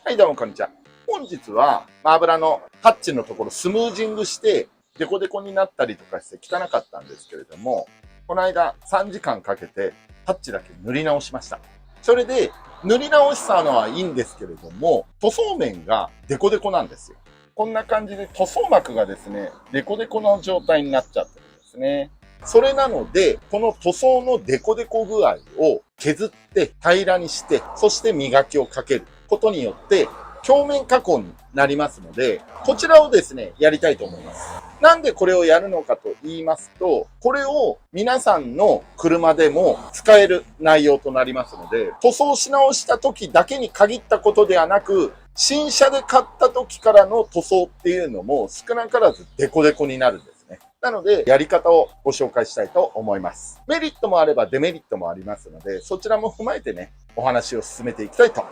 はい、どうもこんにちは。本日は、油のタッチのところスムージングして、デコデコになったりとかして汚かったんですけれども、この間3時間かけてタッチだけ塗り直しました。それで、塗り直したのはいいんですけれども、塗装面がデコデコなんですよ。こんな感じで塗装膜がですね、デコデコの状態になっちゃってるんですね。それなので、この塗装のデコデコ具合を削って平らにして、そして磨きをかけることによって、表面加工になりますので、こちらをですね、やりたいと思います。なんでこれをやるのかと言いますと、これを皆さんの車でも使える内容となりますので、塗装し直した時だけに限ったことではなく、新車で買った時からの塗装っていうのも少なからずデコデコになるんですね。なので、やり方をご紹介したいと思います。メリットもあればデメリットもありますので、そちらも踏まえてね、お話を進めていきたいと思い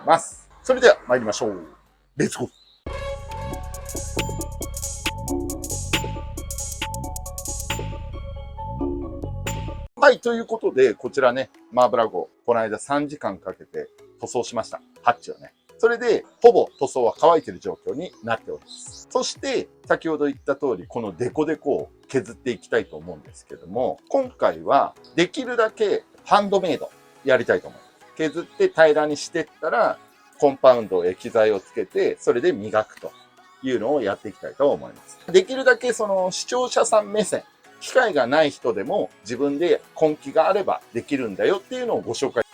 ます。それでは参りましょう。レッツゴー。はい、ということで、こちらね、マーブラ号、この間3時間かけて塗装しました。ハッチをね。それで、ほぼ塗装は乾いている状況になっております。そして、先ほど言った通り、このデコデコを削っていきたいと思うんですけども、今回は、できるだけハンドメイドやりたいと思います。削って平らにしていったら、コンパウンド、液剤をつけて、それで磨くというのをやっていきたいと思います。できるだけその視聴者さん目線、機会がない人でも自分で根気があればできるんだよっていうのをご紹介。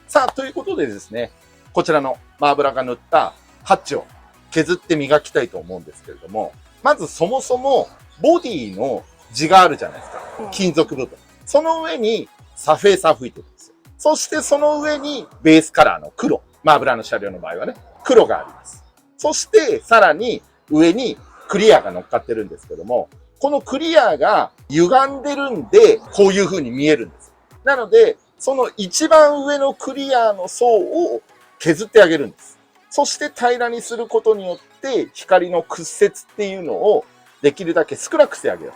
さあ、ということでですね、こちらのマーブラが塗ったハッチを削って磨きたいと思うんですけれども、まずそもそもボディの地があるじゃないですか。金属部分。その上にサフェーサー吹いてるんですよ。そしてその上にベースカラーの黒。マーブラの車両の場合はね、黒があります。そしてさらに上にクリアが乗っかってるんですけども、このクリアが歪んでるんで、こういう風に見えるんです。なので、その一番上のクリアの層を削ってあげるんです。そして平らにすることによって、光の屈折っていうのをできるだけ少なくしてあげよ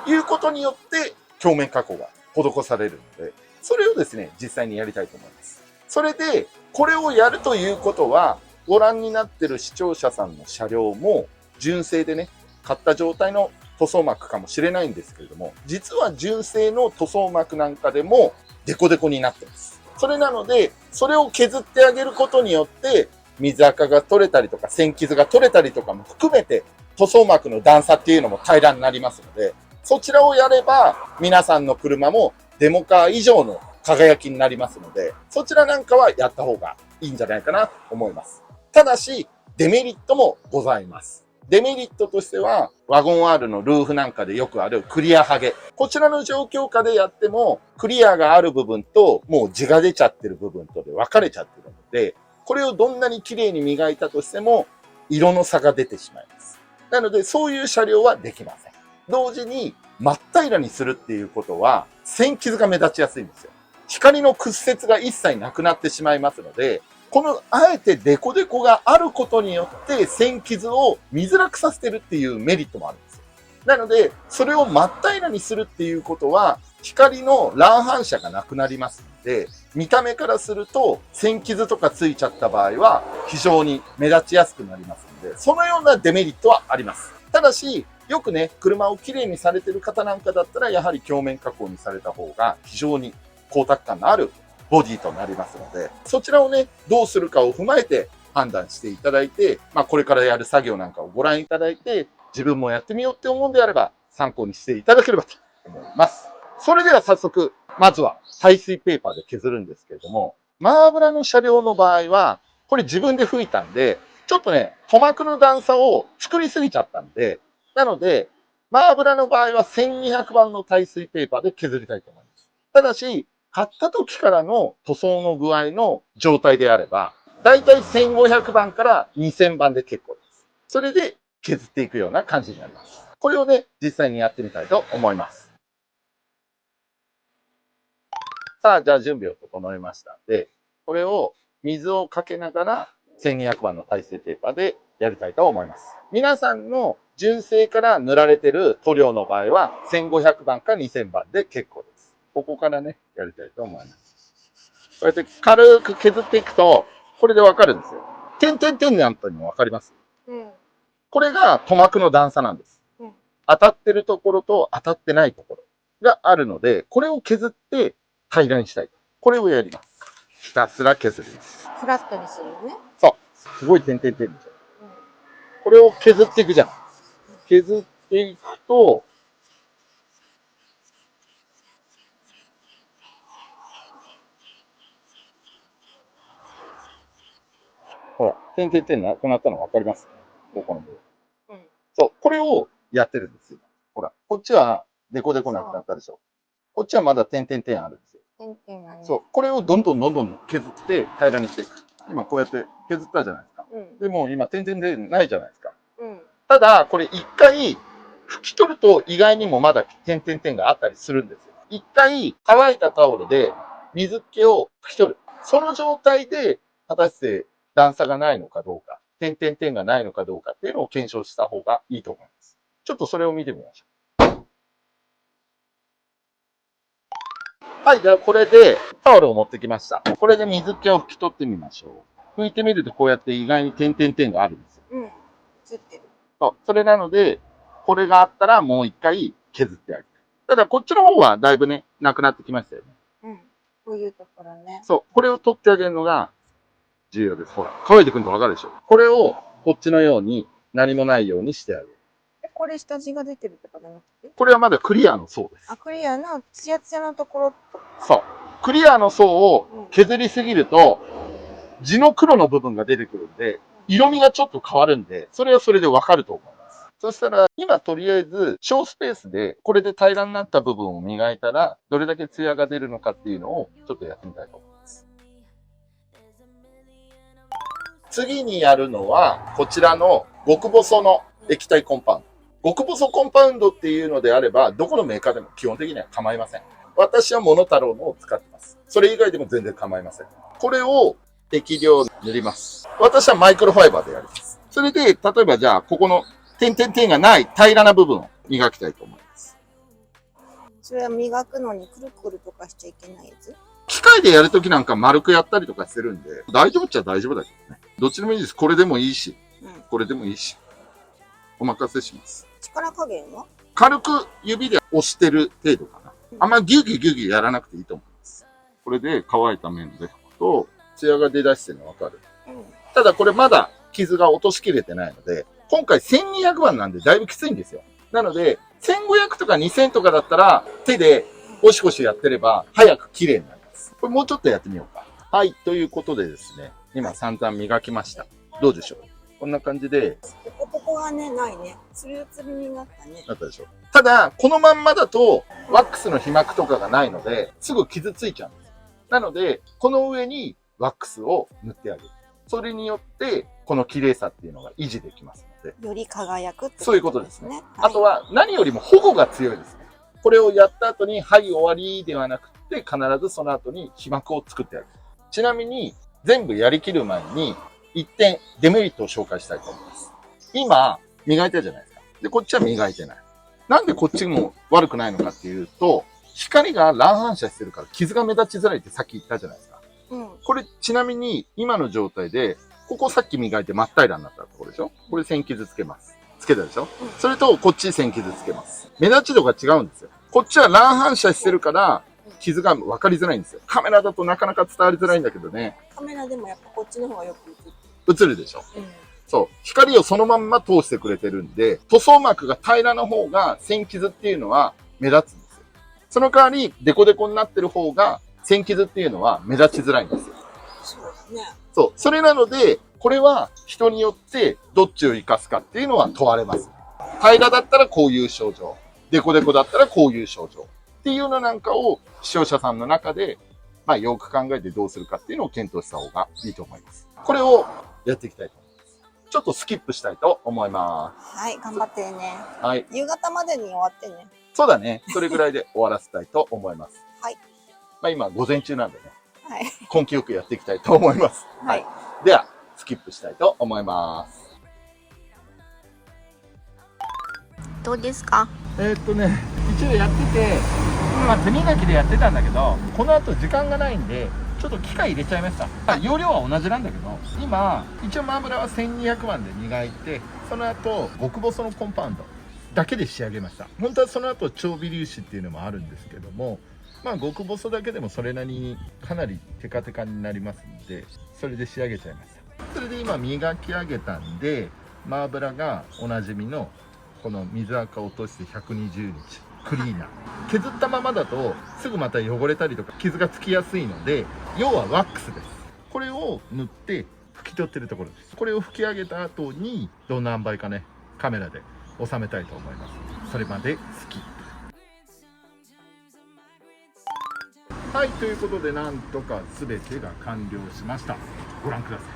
うということによって、表面加工が施されるので、それをですね、実際にやりたいと思います。それで、これをやるということは、ご覧になってる視聴者さんの車両も、純正でね、買った状態の塗装膜かもしれないんですけれども、実は純正の塗装膜なんかでもデコデコになってます。それなので、それを削ってあげることによって、水垢が取れたりとか、線傷が取れたりとかも含めて、塗装膜の段差っていうのも平らになりますので、そちらをやれば、皆さんの車もデモカー以上の輝きになりますので、そちらなんかはやった方がいいんじゃないかなと思います。ただし、デメリットもございます。デメリットとしては、ワゴン R のルーフなんかでよくあるクリアハゲ。こちらの状況下でやっても、クリアがある部分と、もう地が出ちゃってる部分とで分かれちゃってるので、これをどんなに綺麗に磨いたとしても、色の差が出てしまいます。なので、そういう車両はできません。同時に、真っ平らにするっていうことは、線傷が目立ちやすいんですよ。光の屈折が一切なくなってしまいますので、この、あえてデコデコがあることによって線傷を見づらくさせてるっていうメリットもあるんですよ。なので、それを真っ平らにするっていうことは、光の乱反射がなくなりますので、見た目からすると線傷とかついちゃった場合は非常に目立ちやすくなりますので、そのようなデメリットはあります。ただし、よくね、車をきれいにされてる方なんかだったら、やはり鏡面加工にされた方が非常に光沢感のあるボディとなりますので、そちらをね、どうするかを踏まえて判断していただいて、これからやる作業なんかをご覧いただいて、自分もやってみようって思うんであれば、参考にしていただければと思います。それでは早速、まずは耐水ペーパーで削るんですけれども、マーブラの車両の場合は、これ自分で吹いたんで、ちょっとね、塗膜の段差を作りすぎちゃったんで、なので、マーブラの場合は1200番の耐水ペーパーで削りたいと思います。ただし、買った時からの塗装の具合の状態であれば、だいたい1500番から2000番で結構です。それで削っていくような感じになります。これをね、実際にやってみたいと思います。さあ、じゃあ準備を整えましたんで、これを水をかけながら1200番の耐性ペーパーでやりたいと思います。皆さんの純正から塗られてる塗料の場合は1500番か2000番で結構です。ここからね、やりたいと思います。うやって軽く削っていくと、これでわかるんですよ。点々点なんてのもわかります？うん。これが塗膜の段差なんです。うん。当たってるところと当たってないところがあるので、これを削って平らにしたい。これをやります。ひたすら削ります。フラットにするのね。そう。すごい点々点でしょ。うん。これを削っていくじゃん。削っていくと、ほら、点々点なくなったの分かります？ここの部分。うん。そう。これをやってるんですよ。ほら、こっちはデコデコなくなったでしょ。こっちはまだ点々点あるんですよ。点々がね。そう。これをどんどんどんどん削って平らにしていく。今こうやって削ったじゃないですか。うん。でも今点々点ないじゃないですか。うん。ただ、これ一回拭き取ると意外にもまだ点々点があったりするんですよ。一回乾いたタオルで水気を拭き取る。その状態で果たして段差がないのかどうか、点々点がないのかどうかっていうのを検証した方がいいと思います。ちょっとそれを見てみましょう。はい、じゃあこれでタオルを持ってきました。これで水気を拭き取ってみましょう。拭いてみるとこうやって意外に点々点があるんですよ。うん。映ってる。そう。それなので、これがあったらもう一回削ってあげる。ただこっちの方はだいぶね、なくなってきましたよね。うん。こういうところね。そう。これを取ってあげるのが重要です。ほら。乾いてくるのわかるでしょ。これをこっちのように何もないようにしてあげる。これ下地が出てるとかじゃなくて？これはまだクリアの層です。あ、クリアのツヤツヤのところと。そう。クリアの層を削りすぎると、地の黒の部分が出てくるんで、色味がちょっと変わるんで、それはそれでわかると思います。そしたら、今とりあえず、小スペースで、これで平らになった部分を磨いたら、どれだけツヤが出るのかっていうのを、ちょっとやってみたいと思います。次にやるのは、こちらの極細の液体コンパウンド。極細コンパウンドっていうのであれば、どこのメーカーでも基本的には構いません。私はモノタロウのを使ってます。それ以外でも全然構いません。これを適量塗ります。私はマイクロファイバーでやります。それで、例えばじゃあ、ここの点々点がない平らな部分を磨きたいと思います。それは磨くのにくるくるとかしちゃいけないやつ？機械でやるときなんか丸くやったりとかしてるんで、大丈夫っちゃ大丈夫だけどね。どっちでもいいです。これでもいいし、これでもいいし。お任せします。力加減は？軽く指で押してる程度かな。あんまギュギュギュギュやらなくていいと思います。これで乾いた面で拭くと、ツヤが出だしてるのわかる。ただこれまだ傷が落としきれてないので、今回1200番なんでだいぶきついんですよ。なので、1500とか2000とかだったら手でゴシゴシやってれば早く綺麗になります。これもうちょっとやってみようか。はい、ということでですね、今散々磨きました。どうでしょう？こんな感じで。ポコポコがね、ないね。ツルツルになったね。なったでしょ。ただ、このまんまだと、ワックスの皮膜とかがないので、すぐ傷ついちゃうんです。なので、この上にワックスを塗ってあげる。それによって、この綺麗さっていうのが維持できますので。より輝くってことですね。そういうことですね。あとは、何よりも保護が強いですね。これをやった後に、はい、終わりではなくて、必ずその後に皮膜を作ってあげる。ちなみに、全部やりきる前に、一点デメリットを紹介したいと思います。今、磨いたじゃないですか。で、こっちは磨いてない。なんでこっちも悪くないのかっていうと、光が乱反射してるから傷が目立ちづらいってさっき言ったじゃないですか。これちなみに今の状態で、ここさっき磨いて真っ平らになったところでしょ？これ線傷つけます。つけたでしょ？それとこっち線傷つけます。目立ち度が違うんですよ。こっちは乱反射してるから、傷が分かりづらいんですよ。カメラだとなかなか伝わりづらいんだけどね。カメラでもやっぱこっちの方がよく映ってる。映るでしょ？そう。光をそのまんま通してくれてるんで、塗装膜が平らな方が線傷っていうのは目立つんですよ。その代わり、デコデコになってる方が線傷っていうのは目立ちづらいんですよ。そうですね。そう。それなので、これは人によってどっちを活かすかっていうのは問われます。平らだったらこういう症状。デコデコだったらこういう症状。っていうのなんかを視聴者さんの中で、まあよく考えてどうするかっていうのを検討した方がいいと思います。これをやっていきたいと思います。ちょっとスキップしたいと思います。はい、頑張ってね。はい。夕方までに終わってね。そうだね。それぐらいで終わらせたいと思います。はい。まあ今、午前中なんでね。はい。根気よくやっていきたいと思います。はい。では、スキップしたいと思います。どうですか？一応やってて、まあ手磨きでやってたんだけど、この後時間がないんで、ちょっと機械入れちゃいました。容量は同じなんだけど、今一応マーブラは1200万で磨いて、その後極細のコンパウンドだけで仕上げました。本当はその後超微粒子っていうのもあるんですけども、まあ極細だけでもそれなりにかなりテカテカになりますんで、それで仕上げちゃいました。それで今磨き上げたんで、マーブラがおなじみのこの水垢を落として120日クリーナー、削ったままだとすぐまた汚れたりとか傷がつきやすいので、要はワックスです。これを塗って拭き取ってるところです。これを拭き上げた後にどんな塩梅かね、カメラで収めたいと思います。それまでスキップ。はい、ということでなんとか全てが完了しました。ご覧ください。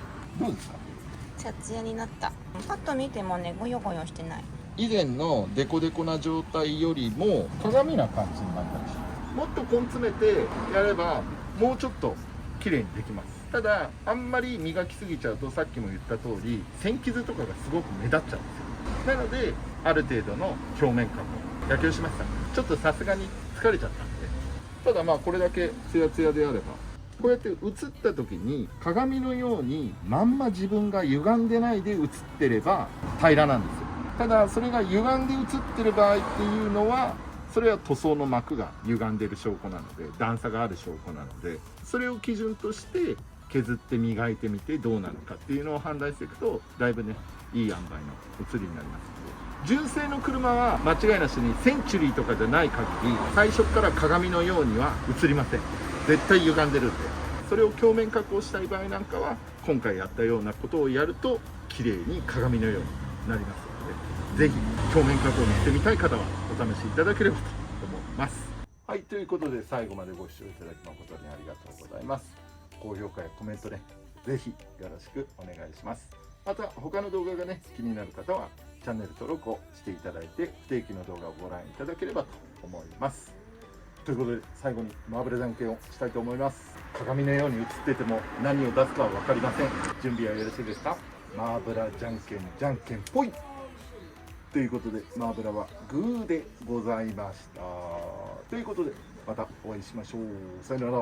どうですか？ツヤツヤになった。パッと見てもね、ゴヨゴヨしてない。以前のデコデコな状態よりも鏡な感じになったりします。もっと根詰めてやればもうちょっと綺麗にできます。ただあんまり磨きすぎちゃうと、さっきも言った通り線傷とかがすごく目立っちゃうんですよ。なのである程度の表面加工、焼けをしました。ちょっとさすがに疲れちゃったんで、ただまあこれだけツヤツヤであれば、こうやって映った時に鏡のようにまんま自分が歪んでないで映ってれば平らなんですよ。ただそれが歪んで映ってる場合っていうのは、それは塗装の膜が歪んでる証拠なので、段差がある証拠なので、それを基準として削って磨いてみてどうなのかっていうのを判断していくと、だいぶねいい塩梅の映りになりますので、純正の車は間違いなしにセンチュリーとかじゃない限り最初から鏡のようには映りません。絶対歪んでるんで、それを鏡面加工したい場合なんかは今回やったようなことをやると綺麗に鏡のようになりますので、ぜひ鏡面加工にしてみたい方はお試しいただければと思います。はい、ということで最後までご視聴いただき誠にありがとうございます。高評価やコメントね、ぜひよろしくお願いします。また他の動画がね気になる方はチャンネル登録をしていただいて、不定期の動画をご覧いただければと思います。ということで最後にマーブラじゃんけんをしたいと思います。鏡のように映ってても何を出すかは分かりません。準備はよろしいですか？マーブラじゃんけんじゃんけんぽいということで、マーブラはグーでございました。ということでまたお会いしましょう。さよなら。